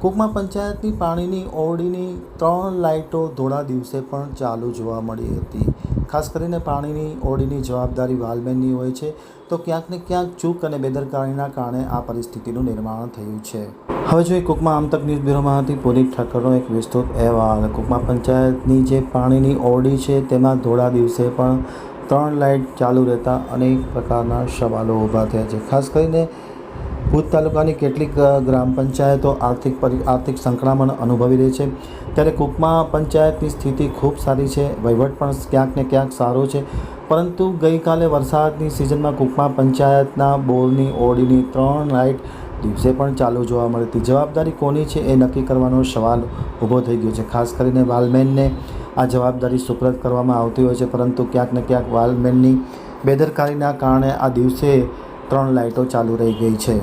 કુકમા પંચાયતની પાણીની ઓરડીની 3 લાઇટો ધોળા દિવસે પણ ચાલુ જોવા મળી હતી. ખાસ કરીને પાણીની ઓરડીની જવાબદારી વાલમેનની હોય છે, તો ક્યાંક ને ક્યાંક ચૂક અને બેદરકારીના કારણે આ પરિસ્થિતિનું નિર્માણ થયું છે. હવે જોઈએ કુકમા આમતક ન્યૂઝ બ્યુરોમાંથી પુનિત ઠક્કરનો એક વિસ્તૃત અહેવાલ. કુકમા પંચાયતની જે પાણીની ઓરડી છે તેમાં ધોળા દિવસે પણ 3 લાઇટ ચાલુ રહેતા અનેક પ્રકારના સવાલો ઊભા થયા છે. ખાસ કરીને ભુજ તાલુકાની કેટલીક ગ્રામ પંચાયતો આર્થિક સંકળામણ અનુભવી રહી છે, ત્યારે કુકમા પંચાયતની સ્થિતિ ખૂબ સારી છે. વહીવટ પણ ક્યાંક ને ક્યાંક સારો છે, પરંતુ ગઈકાલે વરસાદની સિઝનમાં કુકમા પંચાયતના બોરની ઓરડીની 3 લાઇટ દિવસે પણ ચાલુ જોવા મળી હતી. જવાબદારી કોની છે એ નક્કી કરવાનો સવાલ ઊભો થઈ ગયો છે. ખાસ કરીને વાલમેનને આ જવાબદારી સુપ્રત કરવામાં આવતી હોય છે, પરંતુ ક્યાંક ને ક્યાંક વાલમેનની બેદરકારીના કારણે આ દિવસે 3 લાઇટો ચાલુ રહી ગઈ છે.